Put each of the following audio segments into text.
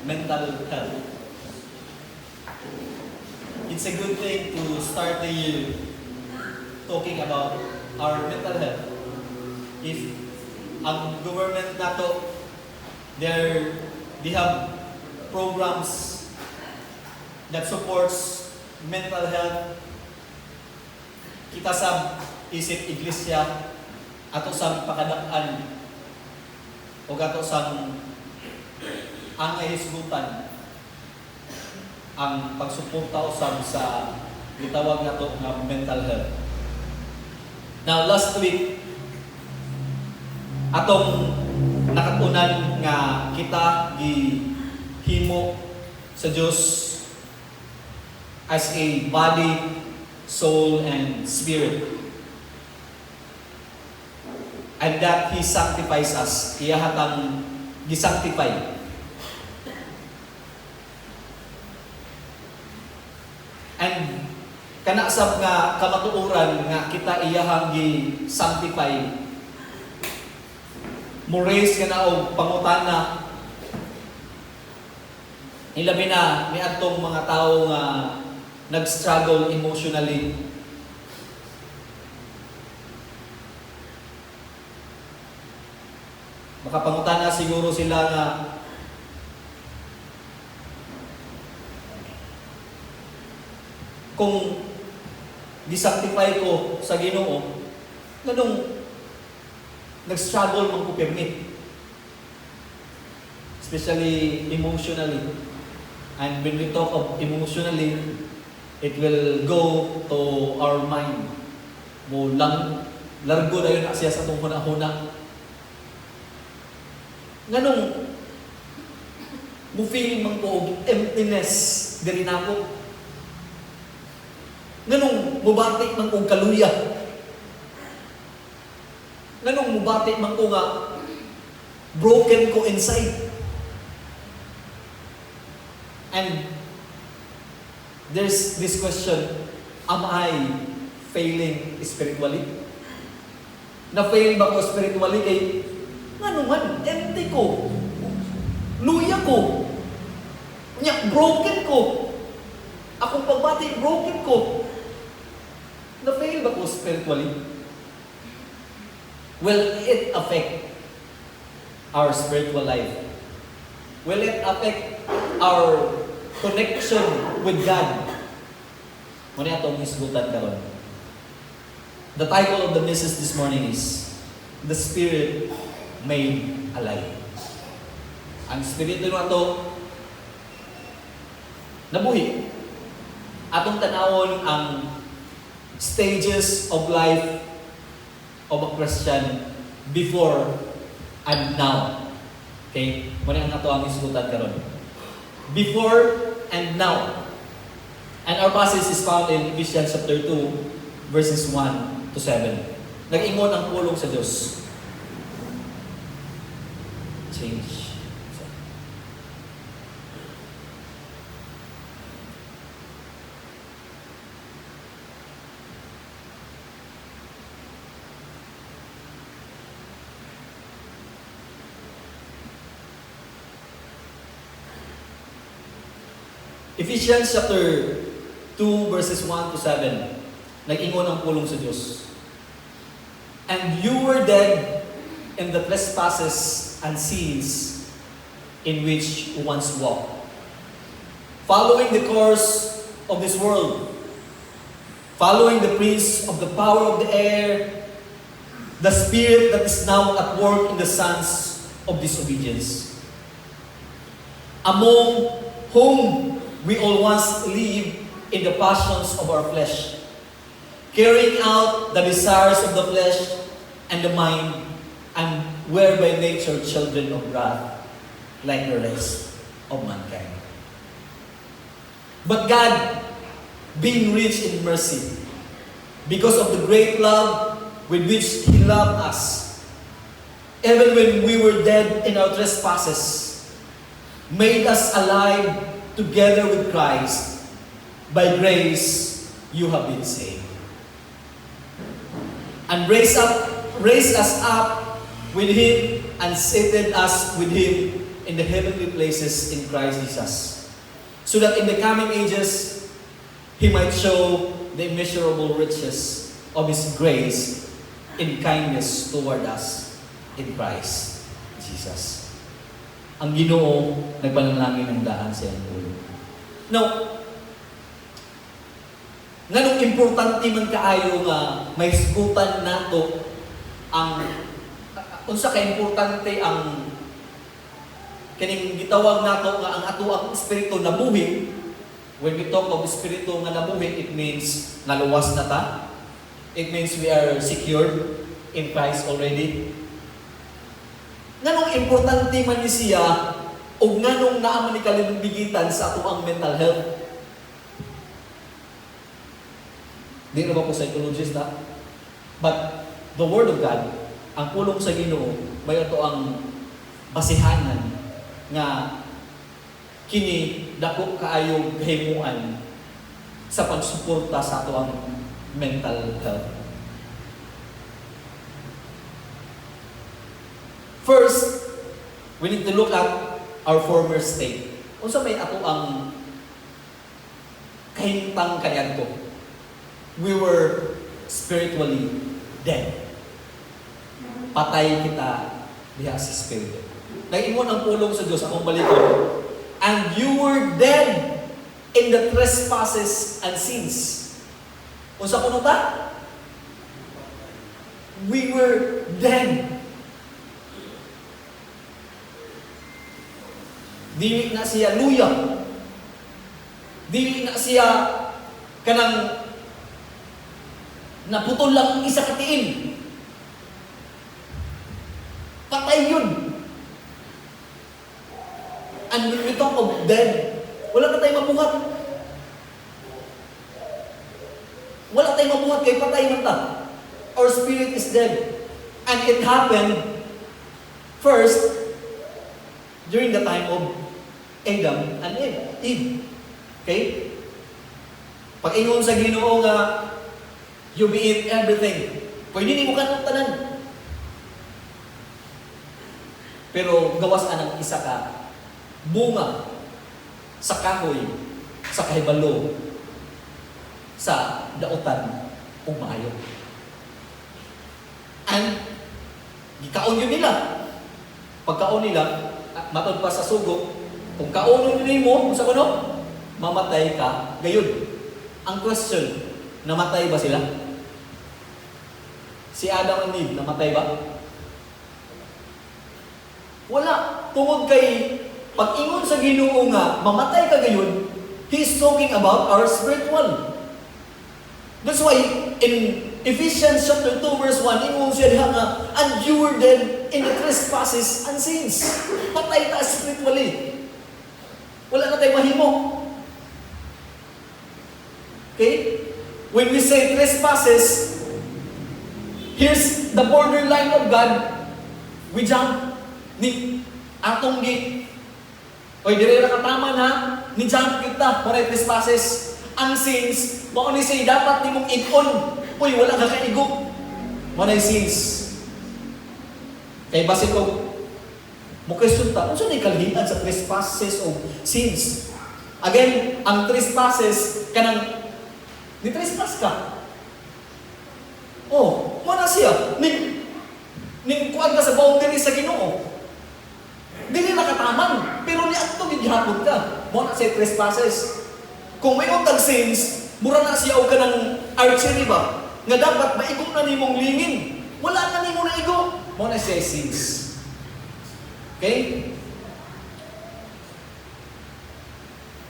mental health. It's a good thing to start the year talking about our mental health. If ang government nato, they have programs that supports mental health. Kita sa isip iglesia ato sang pakadaan o ato sang angay hisgutan ang pagsuporta usab sa gitawag nato nga mental health. Now last week atong nakatunan nga kita gihimo sa Dios as a body, soul, and spirit. And that He sanctifies us. Iya hatang gisanctify. And kanasab nga kamatuoran nga kita iyahang gi-sanctify. Murays ka na o pangutana. Ilabi na ni atong mga tao nga nag-struggle emotionally. Makapangutana siguro sila nga kung disanctify ko sa Ginoo, ganong nag-struggle man ko permit. Especially emotionally. And when we talk of emotionally, it will go to our mind. Mo lang, largo na yun na siya sa itong huna-huna. Ganong, mo feeling man ko og emptiness diri nako. Ganong, mubati man kong kaluya. Ganong, mubati man ko nga broken ko inside. And there's this question, am I failing spiritually? Na-fail ba ko spiritually kay ano man, empty ko. Luya ko. Broken ko. Akong pagbati, broken ko. Na-fail ba ko spiritually? Will it affect our spiritual life? Will it affect our connection with God? Muna itong isgutan karon. The title of the message this morning is The Spirit Made Alive. Ang Espiritu na ito nabuhi. Atong tanawon ang stages of life of a Christian before and now. Okay? Muna ang ito ang isgutan karon. Before and now. And our passage is found in Ephesians chapter 2, verses 1 to 7. Nag-ingon ang pulong sa Diyos. Change. Ephesians chapter 2 verses 1 to 7. Nag-ingon ang pulong sa Diyos. And you were dead in the trespasses and sins in which you once walked, following the course of this world, following the prince of the power of the air, the spirit that is now at work in the sons of disobedience, among whom we all once lived in the passions of our flesh, carrying out the desires of the flesh and the mind, and were by nature children of wrath, like the rest of mankind. But God, being rich in mercy, because of the great love with which He loved us, even when we were dead in our trespasses, made us alive together with Christ. By grace you have been saved. And raised us up with Him and seated us with Him in the heavenly places in Christ Jesus, so that in the coming ages, He might show the immeasurable riches of His grace in kindness toward us in Christ Jesus. Ang Ginoo nagpanalangin ng daan sa iyang ulo. Now, nganong importante man kaayo nga may sigutan nato ang unsa ka importante ang kining gitawag nato nga ang ato ang espiritu nabuhi. When we talk of espiritu nga nabuhi, it means naluwas na ta. It means we are secured in Christ already. Nganong importante man ni siya o nganong naaman ni kalimbigitan sa ato ang mental health? Di na ba po psychologist na? But the Word of God, ang pulong sa Ginoo, may ito ang basihanan nga kini dako kaayo kahimuan sa pagsuporta sa ato ang mental health. First, we need to look at our former state. Unsa may ato ang kahintang kaniadto? We were spiritually dead. Patay kita diha sa spirito. Nag-ingon ang pulong sa Diyos, akong balikon. And you were dead in the trespasses and sins. Unsa kuno ta? We were dead. Dili na siya luya. Dili na siya kanang naputol lang isa katiin. Patay yun. And when we talk of dead, wala na tayong mabuhat. Wala tayong mabuhat kay patay man ta. Our spirit is dead. And it happened first during the time of Adam and Eve. Okay? Pag-ingon sa Ginoo nga you be eat everything. Pwede ni mo kanong tanan. Pero gawas anang isa ka bunga sa kahoy, sa kahibalo, sa dautan ug maayo. And gikaon yun nila. Pagkaon nila, matod pa sa sugo, kung kaunon nimo sa kuno, mamatay ka gayon. Ang question, namatay ba sila? Si Adam and Eve, namatay ba? Wala. Tungod kay pag-ingon sa Ginoo nga, mamatay ka gayon, He's talking about our spiritual. That's why, in Ephesians chapter 2, verse 1, ingon siya diha nga, and you were dead in the trespasses and sins. Patay ta spiritually. Wala na tayong mahimo. Okay? When we say trespasses, here's the borderline of God. We jump. Ni atong oy dire ra katama na ni jump kita for trespasses. Ang sins, mao ni say dapat nimong ikon. Uy, wala ka kaigo. Mao na sins. Kay base ko mo question ta, unsa ni kalhian sa trespasses o sins? Again, ang trespasses kanang ni trespass ka. Oh, mo na siya. Ning kuan ka sa boundary sa Ginoo. Dili nakataman, pero ni adto gihapon ka. Mo na siya trespasses. Kung may utang sins, mura na siya og kanang archery ba? Nga dapat maigong na nimong lingin. Wala na nimo na igo. Mo na siya sins. Okay?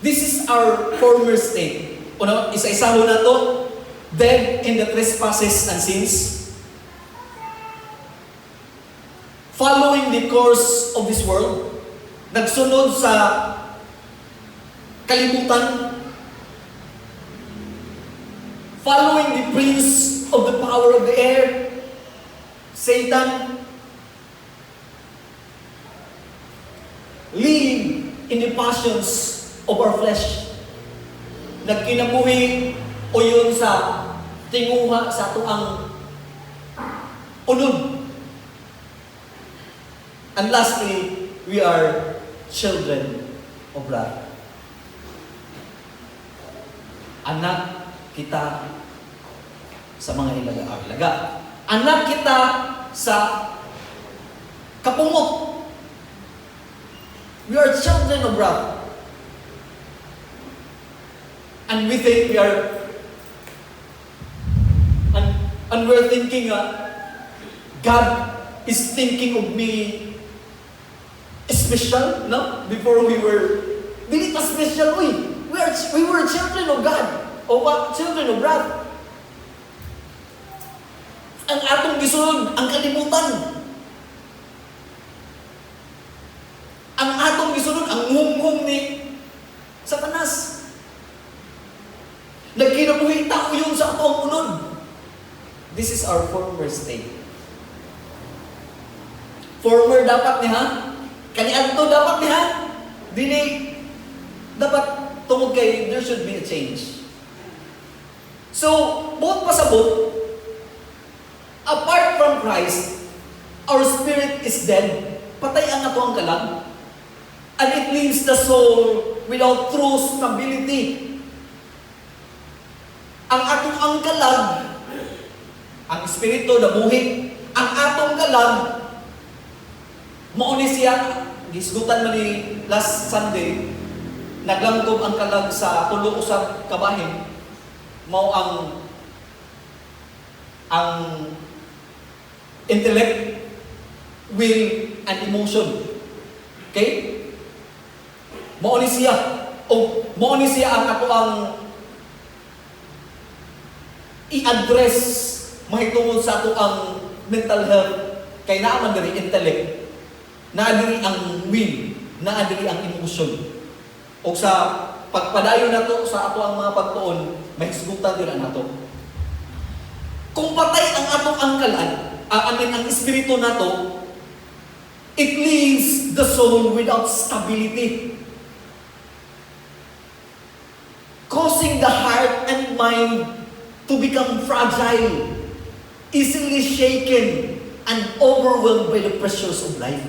This is our former state. Una, isa-isaho na to. Dead in the trespasses and sins. Following the course of this world. Nagsunod sa kalibutan. Following the prince of the power of the air. Satan. Live in the passions of our flesh. Nagkinabuhi o yun sa tinguha sa ato ang unod. And lastly, we are children of wrath. Anak kita sa mga ilaga. Anak kita sa kapungot. We are children of wrath. And we think we are, and we're thinking, God is thinking of me special, no? Before we were, dili pa special, we were children of God, o children of wrath. Ang atong gisunod, ang kalimutan. Ang atong gisunod, ang hum-hum ni Satanas. Nagkinabuhi tao yun sa atong unod. This is our former state. Former dapat niya, kaniadto dapat niya, dili, dapat tungod kay, there should be a change. So, buot pasabot, apart from Christ, our spirit is dead. Patay ang ato ang kalag. And it leaves the soul without true stability. Ang atong ang kalag, ang espiritu na buhi, ang atong kalag, mauni siya, gisgutan man ni last Sunday, naglangkob ang kalag sa tulo usab kabahin, mao ang intellect, will, and emotion. Okay? Mauni siya, o mauni siya ang ato ang i-address mahitungod sa ato ang mental health, kay naaman diri intellect, naa diri ang will, naa diri ang emotion. O sa pagpadayon nato sa ato ang mga pagtuon, mahisgutan diri nato. Kung patay ang ato ang kalan, ang espiritu nato, it leaves the soul without stability, causing the heart and mind to become fragile, easily shaken, and overwhelmed by the pressures of life.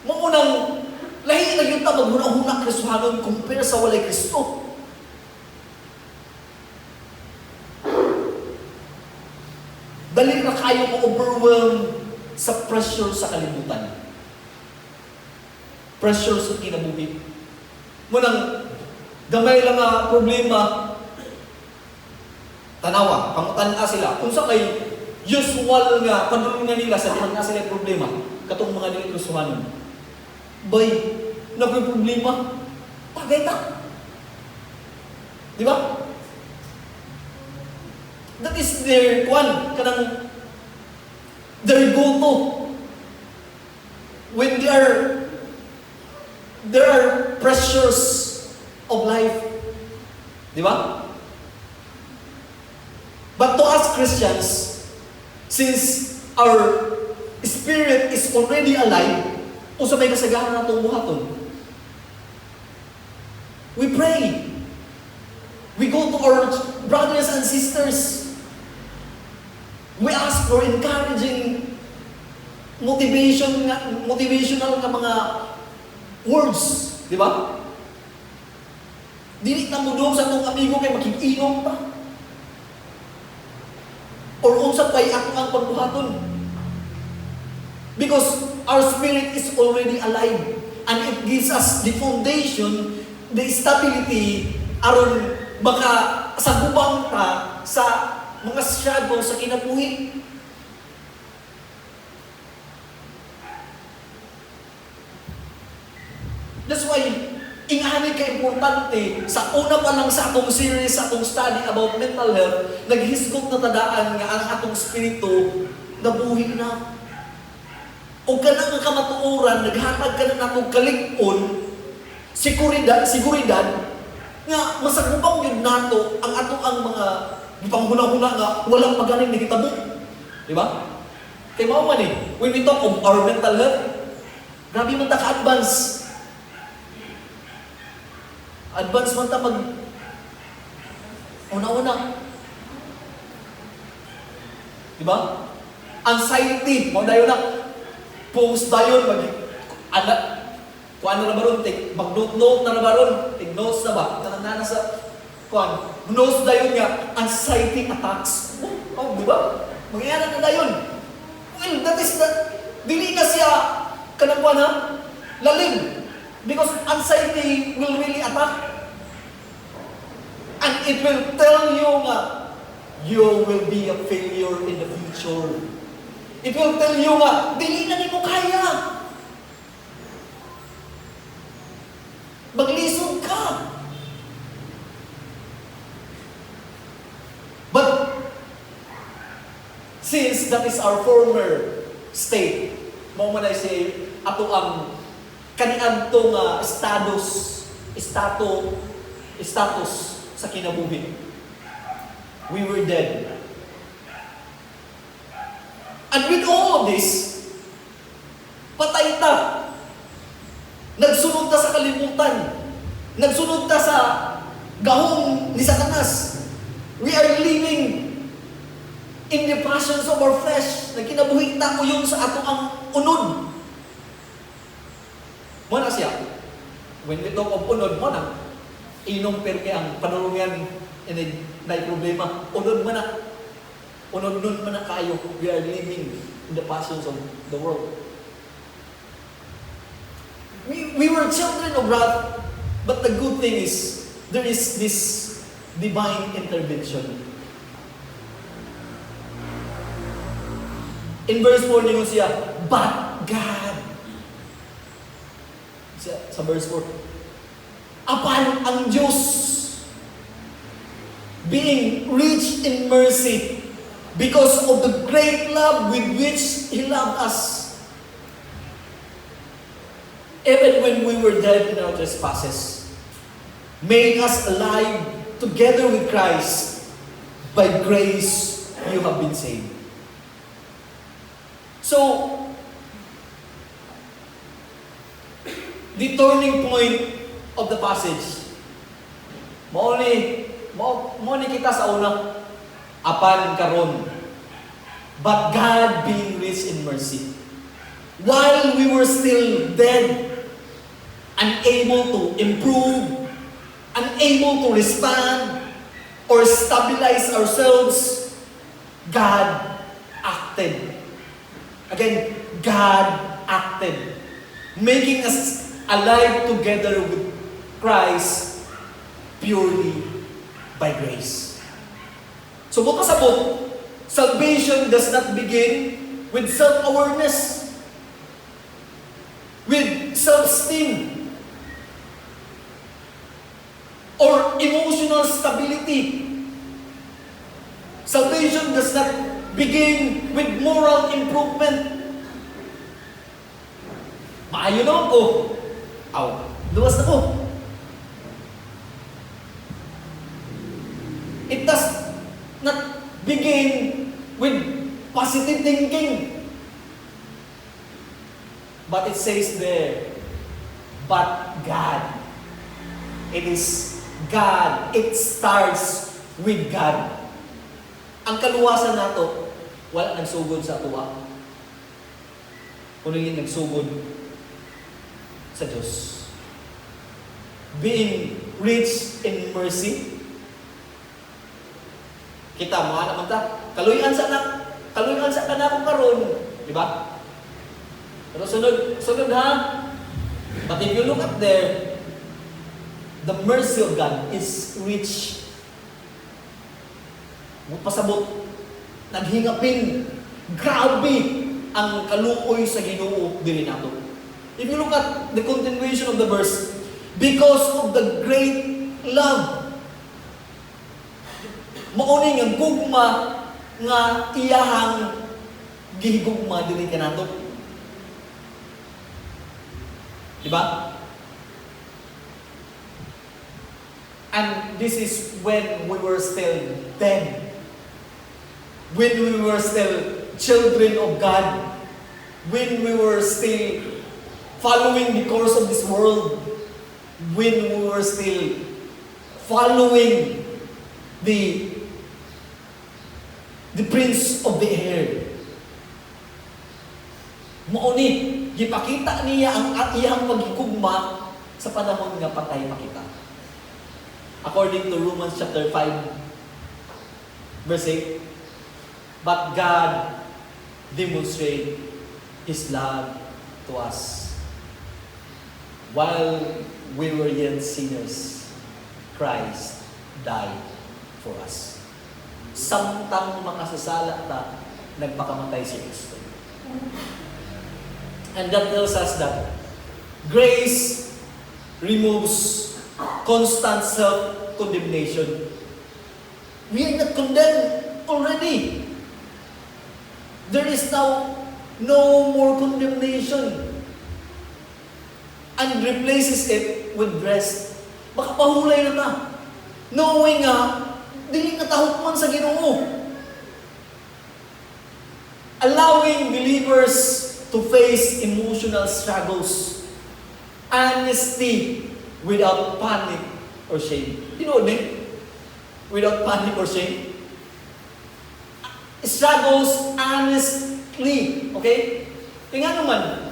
Maunang, lahi na yun ta maghunang-hunang Kristohanon compare sa walay Kristo. Dali na kayo ma-overwhelm sa pressure sa kalimutan. Pressure sa kinabuhi. Munang, gamay lang nga problema, tanawa, pangutan sila. Kung sa kay usual nga, panulungan nila sa dihan nga sila problema, katong mga dili Kristohanon. Bay, nakoy problema, tagay ta. Di ba? That is their kanang their go-to. When there are pressures of life. Di ba? But to us Christians, since our spirit is already alive, usa may kasagaran natong buhaton. We pray. We go to our brothers and sisters. We ask for encouraging motivational nga mga words, di ba? Dili na mudong sa itong amigo kay makikinom pa. Or unsa pa'y ako ang pagbuhaton. Because our spirit is already alive and it gives us the foundation, the stability, aron baka sagubang ta sa mga struggle sa kinabuhi. That's why, ingani ka-importante, sa una pa lang sa atong series, sa atong study about mental health, naghisgot na tadaan nga ang atong spirito nabuhi na. O ka na nga kamatuoran, naghatag ka na natong kalig-on, seguridad, nga masagubang yun nato ang ato ang mga panghuna-huna nga walang magaling na kitabo. Di ba? Kaya mao man when we talk of our mental health, grabe man ta ka-advance. Advance man ta una-una. Di ba? Anxiety, mao dayon na. post dayon anak kuan na ba ron, mag-note na ba ron, notes na ba, nanana sa kuan, notes dayon nga, anxiety attacks. Oh, di ba? Mangyayari na dayon. Well, that is that, dili na siya, kanang kuan ha, lalim. Because anxiety will really attack. And it will tell you nga, you will be a failure in the future. It will tell you nga, dili na ni mo kaya. Maglisod ka. But, since that is our former state, mo man ay say, ato ang kaniadto nga status sa kinabuhi. We were dead. And with all of this, patay ta. Nagsunod ta sa kalimutan. Nagsunod ta sa gahong ni Satanas. We are living in the passions of our flesh. Nagkinabuhi ta ko yun sa ato ang unod. Muna siya. When we talk of unod, muna, inong perke ang panulungan na problema. Unod man na. Unod nun man na kayo. We are living in the passions of the world. We were children of wrath, but the good thing is, there is this divine intervention. In verse 4, ningon siya, but God. Sa verse 4, apan ang Diyos, being rich in mercy, because of the great love with which He loved us, even when we were dead in our trespasses, made us alive together with Christ. By grace you have been saved. So, the turning point of the passage, mo ni kita sa una, apan karon, but God being rich in mercy, while we were still dead, unable to improve, unable to respond or stabilize ourselves, God acted. Again, God acted, making us alive together with Christ purely by grace. So, bukasabot, salvation does not begin with self-awareness, with self-esteem, or emotional stability. Salvation does not begin with moral improvement. Maayo naman ko. Luwas na ko. It does not begin with positive thinking. But it says there, but God. It is God. It starts with God. Ang kaluwasan nato, wala nagsugod sa tuwa. Kuno yung nagsugod sa Diyos. Being rich in mercy. Kita mo, naman ta, kaluyan sa kanakong karon, di ba? Pero sunod ha. But if you look up there, the mercy of God is rich. Magpasabot, naghingapin, grabe ang kaluoy sa Ginoo diri nato. If you look at the continuation of the verse, because of the great love, mauning ang gugma nga iyahang gihigugma diri kanato. Diba? And this is when we were still dead. When we were still children of God. When we were still following the course of this world. When we were still following the prince of the air. Mauni. gipakita niya ang iyang pagigugma sa panahon nga patay pa kita. According to Romans chapter 5, verse 8, but God demonstrate His love to us. While we were yet sinners, Christ died for us. Samtang makasasala ta, nagpakamatay si Kristo. And that tells us that grace removes constant self-condemnation. We are not condemned already. There is now no more condemnation. And replaces it with rest. Baka pahulay na ta. Knowing nga, dili na tahukman sa Ginoo. Allowing believers to face emotional struggles. Honesty without panic or shame. You know what I mean? Without panic or shame. Struggles honestly. Okay? Tingnan naman.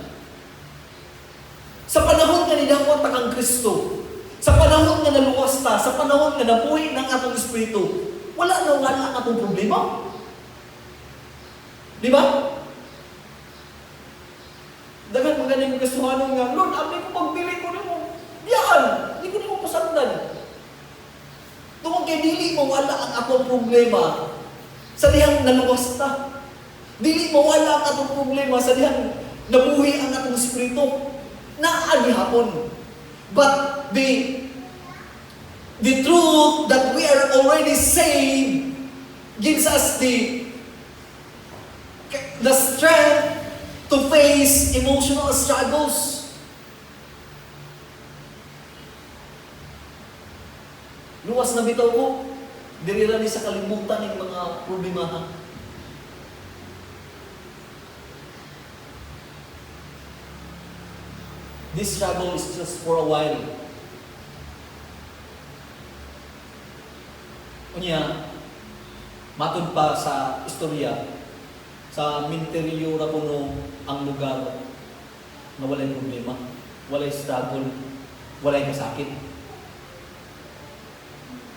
Sa panahon nga nidamot ta kang Kristo, sa panahon nga naluwas ta, sa panahon nga nabuhi ng atong Espiritu, wala ang atong problema. Di ba? Dagan mga ganing Kristohanon nga, Lord, abay ko pagbili ko nimo. Diyan, hindi ko nimo masandan. Tungkol kay dili mo wala ang atong problema sa dihang naluwas ta. Dili mo wala ang atong problema sa dihang nabuhi ang atong Espiritu. Naagi hapon. But the truth that we are already saved gives us the strength to face emotional struggles. Luwas na bitaw ko, diri ra ni sa kalimutan ng mga problema. This struggle is just for a while. Unya, matod pa sa istorya, sa minteryo ra kuno ang lugar na walay problema, walay struggle, walay kasakit.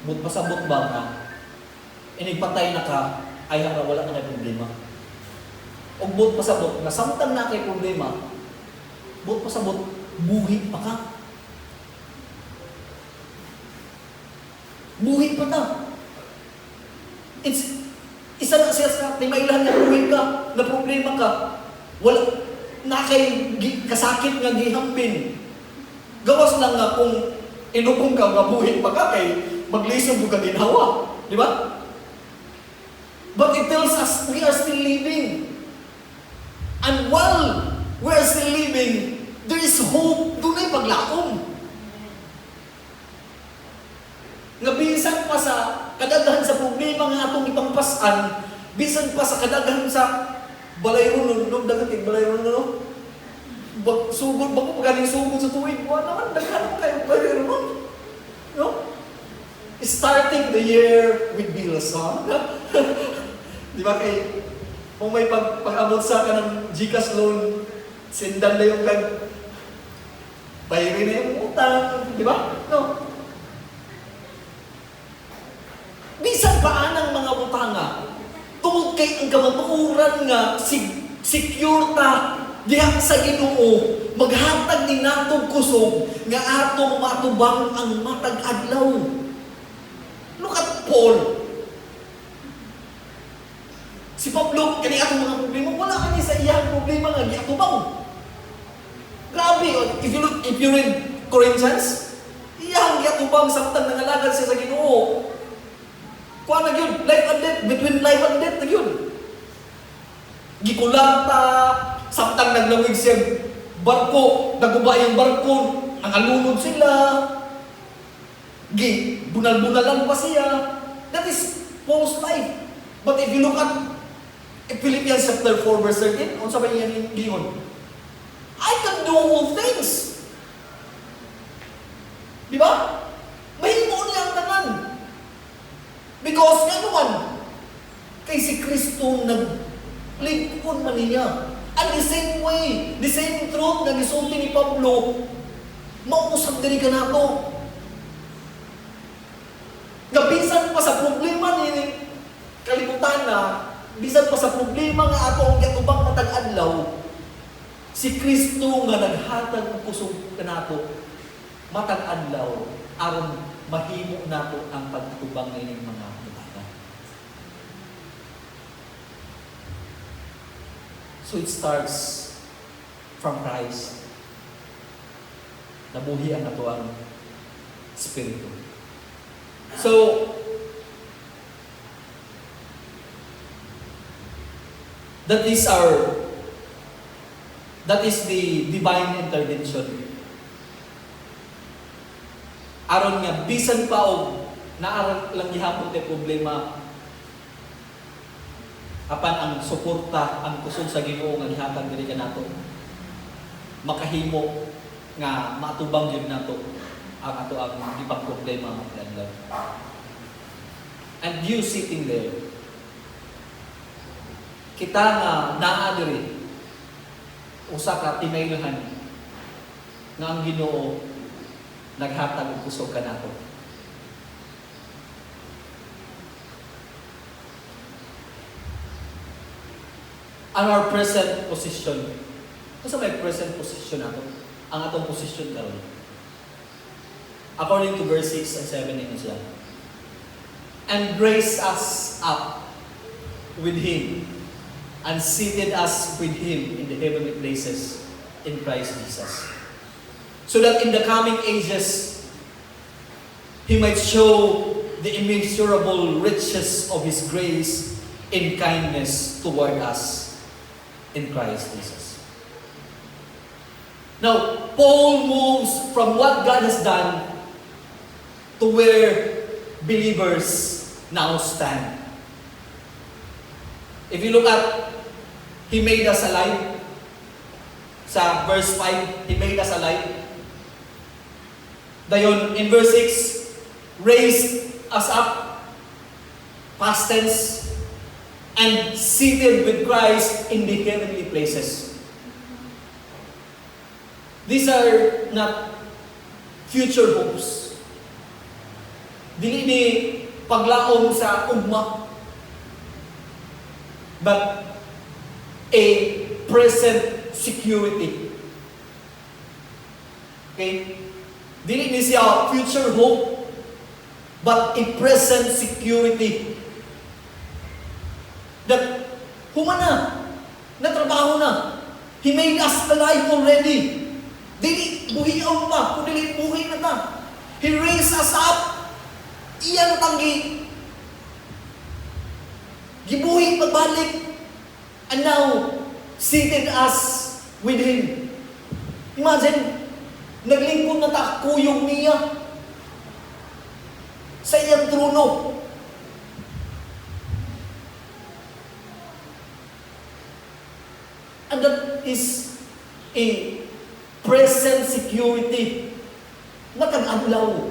But pasabot ba ka, inigpatay na ka, ay hara wala na kay problema. O but pasabot, na samtang na kay problema, but pasabot, buhi pa ka. Buhi pa ka. Isa na siya sa timailan na buhi ka, na problema ka. Wala, na kay kasakit nga gihambin. Gawas lang nga kung inubong ka, nga buhi pa ka, kay maglisod ka ginawa. Di ba? But it tells us we are still living. And while we are still living, there is hope. Doon ay paglaom. Nga bisan pa sa kadaghan sa problema nga atong ipangpasan, bisan pa sa kadaghan sa balayron no, dagat balayron no. Sugod ba ko pagaling sugod sa tuig, wa naman daghan kayo balayron no. Starting the year with bills, ha? Di ba kay kung may pag-abot sa ka ng GCash loan, sindan na yung bayarin na yung utang, di ba? No. Bisan pa anang mga utanga, tungod kay ang kamatuuran nga, secure ta, diha sa Ginoo, maghatag ni natong kusog, nga atong matubang ang matag adlaw. Look at Paul. Si Pablo, kani atong mga problema, wala kani sa iyang problema nga giatubang. Grabe, if you read Corinthians, iyang giatubang samtang nangalagad siya sa Ginoo. Kuha na yun, life and death, between life and death na yun. Gikulanta, samtang naglawig siya barko, naguba yung barko, nangalunod sila, bunal-bunalan pa siya. That is Paul's life. But if you look at Philippians chapter 4 verse 13, kung sabi niya giyon, I can do all things. Di ba? Mahimo niya ang tanan. Because nga naman, kay si Kristo naglingkod man niya. And the same way, the same truth na gisulti ni Pablo, mausap diri ka nato. Gabisan pa sa problema ni kalibutan na, bisan pa sa problema nga ato ang gatubang matag adlaw, si Kristo nga naghatag og kusog kanato matag adlaw aron mahimo nato ang pagtubang nining mga butana. So it starts from Christ. Nabuhi ang ato ang Espiritu. So, that is the divine intervention. Aron nga bisan pa og naaran lang gihapon te problema apan ang suporta, ang kusog sa Ginoo nga gihatag diri kanato, makahimo nga matubang gyud nato ang ato ang gipagproblema nga adlaw. And you sitting there, kita nga naa diri usa ka tinaylohan nga ang Ginoo naghatag og kusog kanato. Ang our present position. Ano may present position nato? Ang atong position karon. According to verse 6 and 7 ino siya. And raised us up with Him and seated us with Him in the heavenly places in Christ Jesus. So that in the coming ages, He might show the immeasurable riches of His grace in kindness toward us in Christ Jesus. Now, Paul moves from what God has done to where believers now stand. If you look at, He made us alive. Sa verse 5, He made us alive. Dayon, in verse 6, raised us up, past tense, and seated with Christ in the heavenly places. These are not future hopes. Dili ni paglaom sa ugma, but a present security. Okay? Dili ni siya future hope, but a present security. That humana, natrabaho na. He made us alive already. Dili buhiaw pa, kundi buhi na ta. He raised us up. Iyan tanggi. Gibuhi pagbalik. And now, seated us with Him. Imagine, naglingkod na ta kuyog niya sa iyang trono. And that is a present security. Matag-adlaw.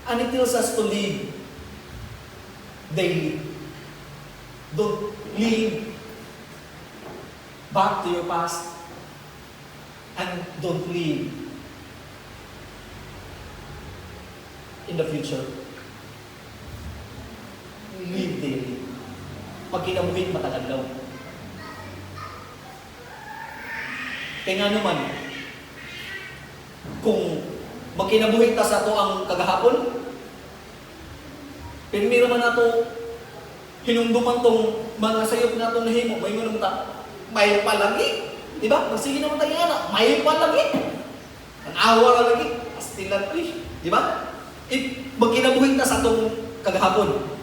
And it tells us to live daily. Don't live back to your past. And don't live in the future. Live daily. Pag kinabuhin, matag-adlaw. Kaya nga naman, kung magkinabuhi ta sa ito ang kagahapon, pinili naman nato hinumduman tong mga sayop na itong nahimo, may naman ta, may palagi. Diba? Magsige naman tayo nga, may palagi. Ang awa ka lagi, pastilan ko diba? Magkinabuhi ta sa itong kagahapon.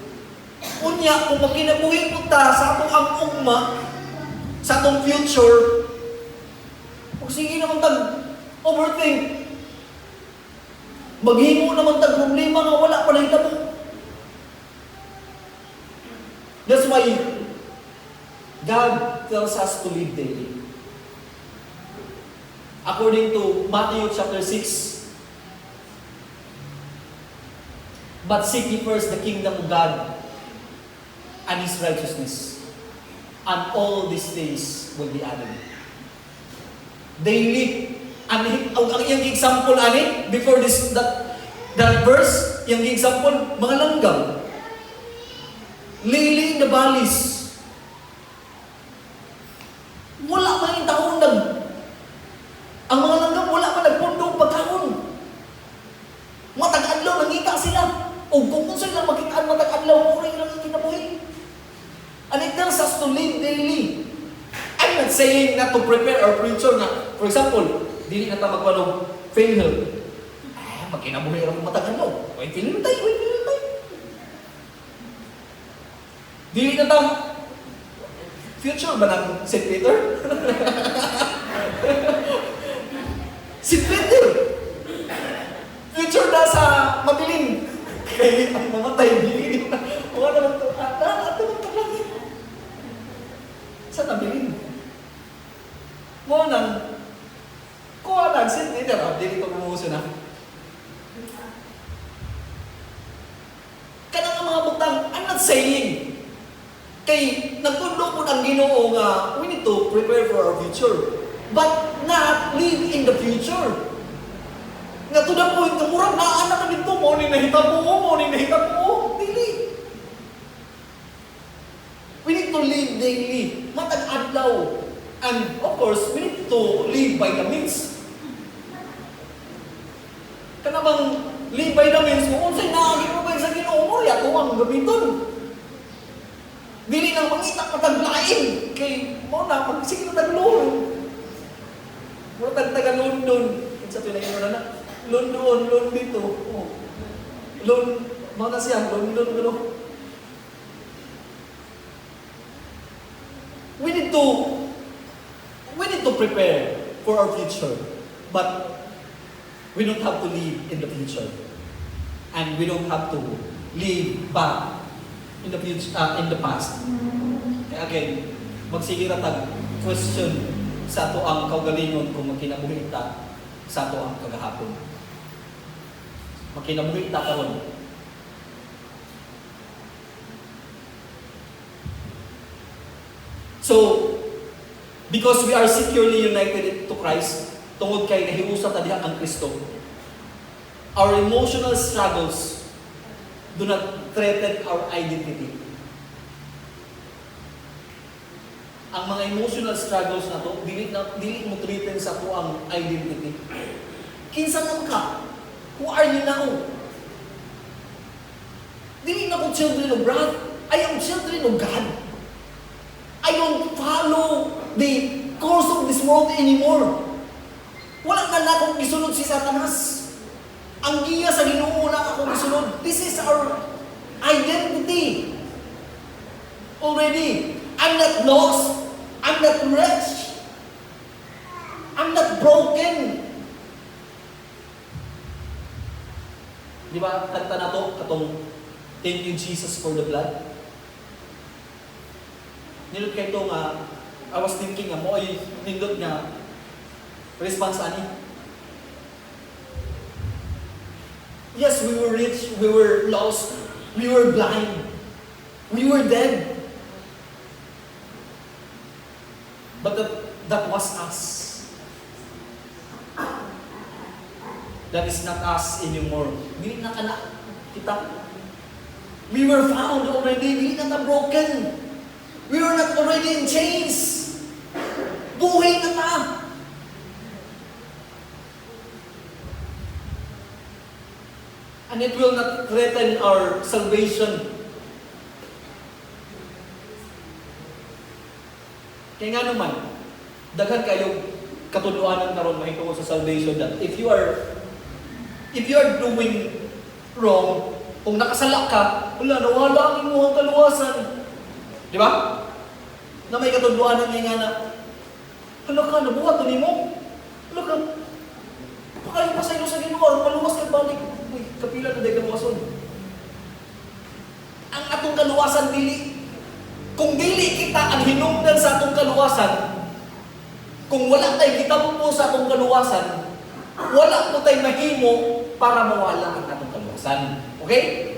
Unya, kung magkinabuhi po ta sa itong ang ugma, sa itong future, kung sige naman overthink. Maghimo naman problema nga wala pala hitabo. That's why God tells us to live daily. According to Matthew chapter 6, but seek ye first the kingdom of God and His righteousness, and all these things will be added. Daily. Ang iyang example, ani, before that verse, yung example, mga langgam. Lily in the valleys. Wala man yung taon ang mga langgam, wala man nagpundong pagkaon. Matag-adlaw, nangita sila. O kung sila makitaan matag-adlaw, oray lang ang kinabuhi. And it tells us to live daily. I'm not saying not to prepare our future na, for example, dili na tayo magwalong fail health. Magkinabuhi lang matag-adlaw. Wait, fail tayo. Dili na tayo, future ba ng St. Peter? St. Peter! Future na sa mabilin. Kaya ang mamatay, bilin. Wala naman ito. Ito lang. Sa nabilin. Mo nang, kuha lang, St. Peter. Dili ito kumuso na. Kanang ang mga butang, I'm not saying, kay nagtundo po ng Ginoo nga, we need to prepare for our future. But not live in the future. Nga to the point, na murag naanak ka dito, mo ni nahita mo, dili. We need to live daily, matag-adlaw. And of course, we need to live by the means. Kanabang live by the means, kung unsay naagin mo ba sa Ginoo mo, yato ang gamiton. Dili nang mangitak mataglain, kay mo na, magsige na taglon. Mura tag-taga-London. Sa tuloy na London dito. Oh. Mga siya, London. We need to prepare for our future. But we don't have to live in the future. And we don't have to live back in the future, in the past. Kaya again, magsige na question sa ato ang kaugalingon kung magkinabuhi ta sa ato ang kagahapon. Magkinabuhi ta karon. So, because we are securely united to Christ, tungod kay nahiusa ta diha ang Kristo, our emotional struggles do not threaten our identity. Ang mga emotional struggles na to, dili mo threaten sa to ang identity. Kinsa man ka? Who are you now? Dili na ko children of God. I am children of God. I don't follow the course of this world anymore. Wala na akong gisunod si Satanas. Ang giya sa Ginoo na akong gisunod. This is our identity. Already. I'm not lost. I'm not wretched. I'm not broken. Di ba, kanta na to, katong, thank you Jesus for the blood. Nilot kayo ito nga, I was thinking nga, mo ay nindot nga, response ani. Yes, we were rich, we were lost, we were blind, we were dead. But that was us. That is not us anymore. Dili na kita. We were found already. Dili na ta broken. We were not already in chains. Buhay na ta. And it will not threaten our salvation. Kaya nga naman, daghan kayo katuluanan karon mahitungod sa salvation that if you are doing wrong, kung nakasala ka, wala, nawala ang imuhang kaluwasan. Di ba? Na may katuluanan nga na, hala ka, nabuhat ni mo. Hala ka, pakayo pa sa ino sa Ginoo, maluwas ka balik. Uy, kapila na dahil kaluwasan. Ang atong kaluwasan, kung dili kita ang hinungdan sa atong kaluwasan, kung wala tayo kita po sa atong kaluwasan, wala po tayo mahimo para mawala ang atong kaluwasan. Okay?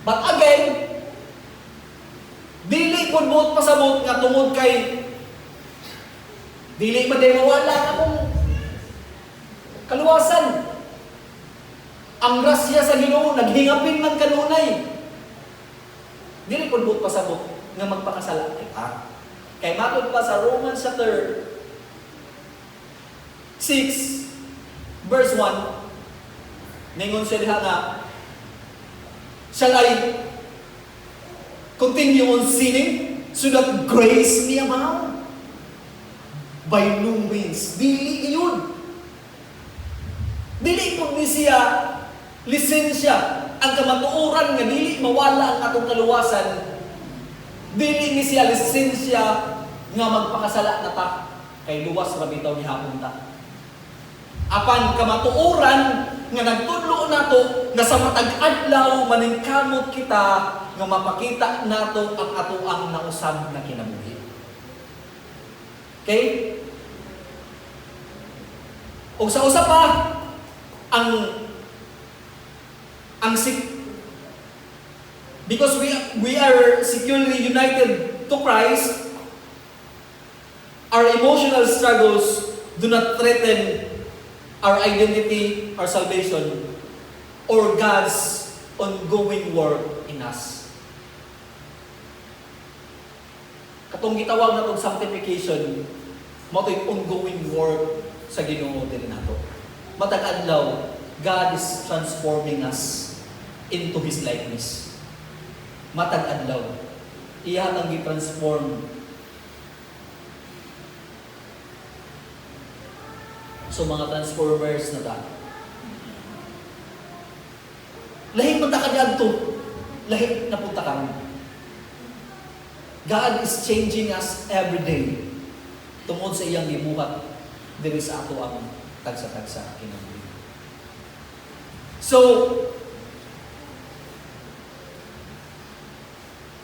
But again, Dili pud buot pasabot nga tungod kay dili man day mawala akong kaluwasan. Ang grasya sa Ginoo naghingapin man kanunay. Dili pud buot pasabot nga magpakasala kita. Kay matod pa sa Romans chapter 6 verse 1 ningon siya diha nga, shall I continue on sinning so that grace may abound? By no means. Dili yun. Dili kung di siya lisensya ang kamatuoran nga dili mawala ang atong kaluwasan. Dili ni siya lisensya nga magpakasala na ta kay luwas ra bitaw ni hapon ta. Apan kamatuoran nga nagtudlo nato na sa matag adlaw maningkamot kita nga mapakita nato ang atoang nausab na kinabuhi. Okay? O sa usa pa because we are securely united to Christ, our emotional struggles do not threaten our identity, our salvation, or God's ongoing work in us. Katong gitawag na itong sanctification, mo ito yung ongoing work sa Ginoo din nato. Matag adlaw, God is transforming us into His likeness. Matag adlaw, iya nang gi-transform. So mga transformers na ta. Lahit punta ka diyan to. Lahit na punta ka. God is changing us every day. Tungod sa iyang gibuhat diri sa ato ang tagsa-tagsa kinabuhi. So,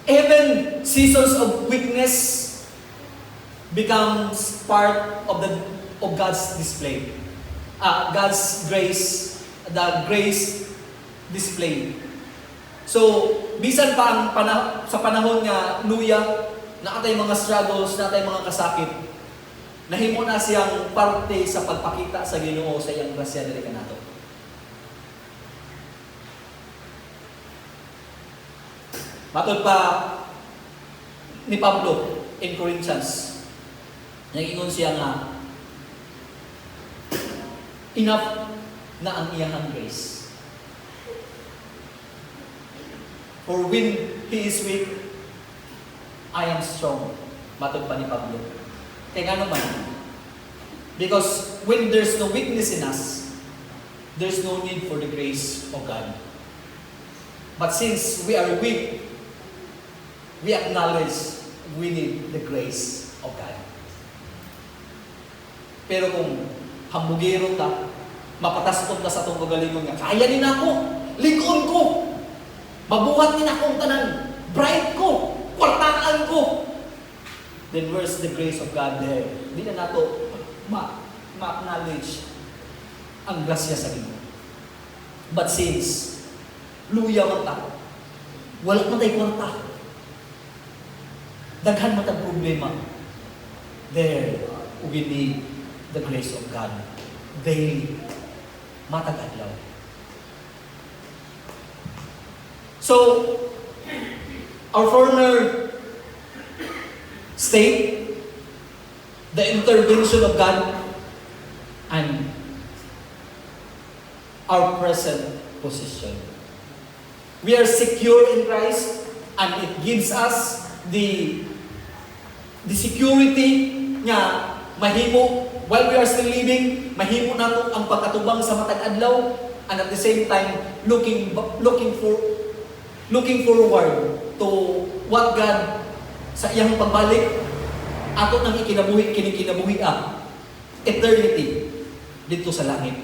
even seasons of weakness becomes part of God's display. God's grace, the grace display. So, bisan pa sa panahon nga luya, na atay mga struggles, na atay mga kasakit, nahimo na siyang parte sa pagpakita sa Ginoo sa iyang grasya diri kanato. Matod pa ni Pablo in Corinthians, nag-ingon siya nga, enough na ang iyang grace. For when He is weak, I am strong. Matod pa ni Pablo. Kaya nga naman, because when there's no weakness in us, there's no need for the grace of God. But since we are weak, we acknowledge we need the grace of God. Pero kung hambugero ka, mapatastot ka sa itong kagalingon nga, kaya din ako, ligon ko, mabuhat din akong tanan, bright ko, kwartaan ko, then where's the grace of God there? Hindi na nato ma-acknowledge ang grasya sa Ginoo. But since luya man ta, wala man tayo kwarta, daghan man tayong problema, there we need the grace of God daily, matag adlaw. So, our former state, the intervention of God, and our present position. We are secure in Christ, and it gives us the security nga mahimo while we are still living, mahimo nato ang pagkatubang sa matag adlaw, and at the same time looking forward to what God sa iyang pagbalik ato nang ikinabuhi kini eternity dito sa langit,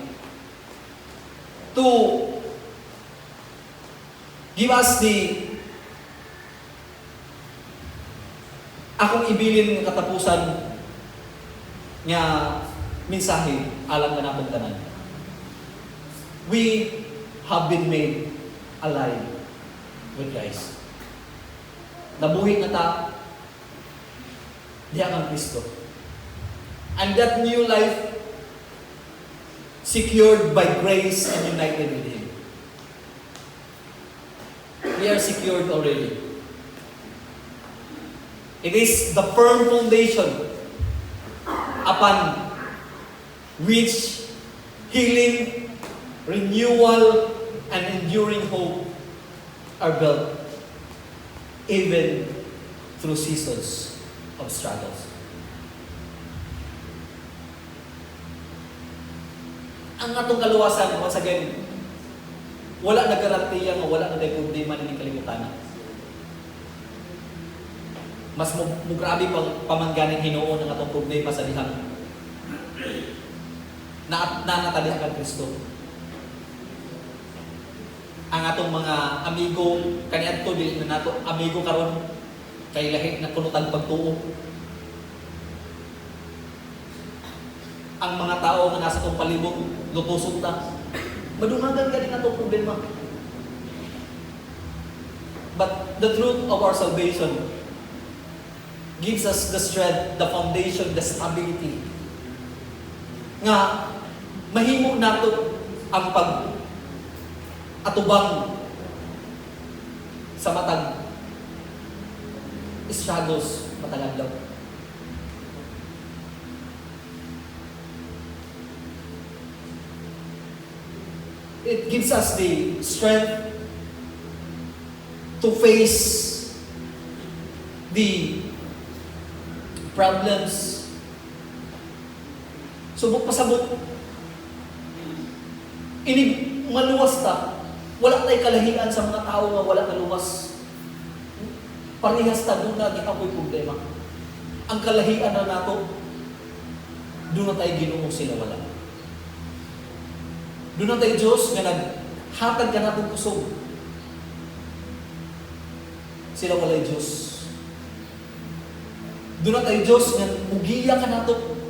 to give us the akong ibilin ng katapusan nga mensahe alang na natong tanan. We have been made alive with Christ. nabuhi na ta, diha kang Kristo. And that new life, secured by grace and united with Him. We are secured already. It is the firm foundation upon which healing, renewal, and enduring hope are built, even through seasons of struggles. Ang atong kaluwasan, once again, wala na garantiya nga wala na tayo problema ng kalimutan. Mas grabe pamangganing Hinoo ng atong problema sa dihang na natalihan kang Kristo. Ang atong mga amigo, kaniadto dili na nato amigo karon kay lahi na kunutan pagtuo. Ang mga tao nga nasa atong palibot lutusog ta. Madungagan gani natong problema. But the truth of our salvation gives us the strength, the foundation, the stability. Nga mahimo nato ang atubang sa matag struggles matag adlaw. It gives us the strength to face the problems. Subok pasabot. Ini maluwas ta. Wala tay kalahian sa mga tao nga wala kaluwas. Parehas ta doon na gitapoy problema. Ang kalahian na nato, doon na tayo Ginoo sila wala. Doon na tayo Diyos nga naghatag ka natong kusog. Sila walay Diyos. Doon na tayo Diyos nga ugiya ka nato.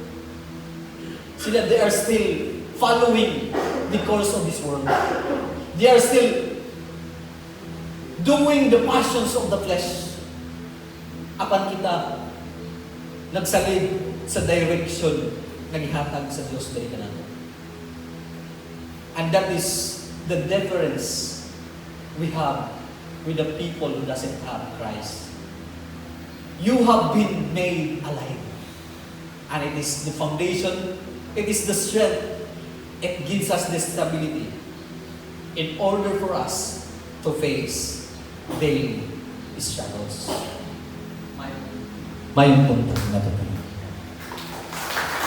Sila, they are still following the course of this world. They are still doing the passions of the flesh. Apan kita nagsalid sa direction na gihatag sa Diyos dahil ka nato. And that is the difference we have with the people who doesn't have Christ. You have been made alive. And it is the foundation, it is the strength, it gives us the stability in order for us to face daily struggles. May punto na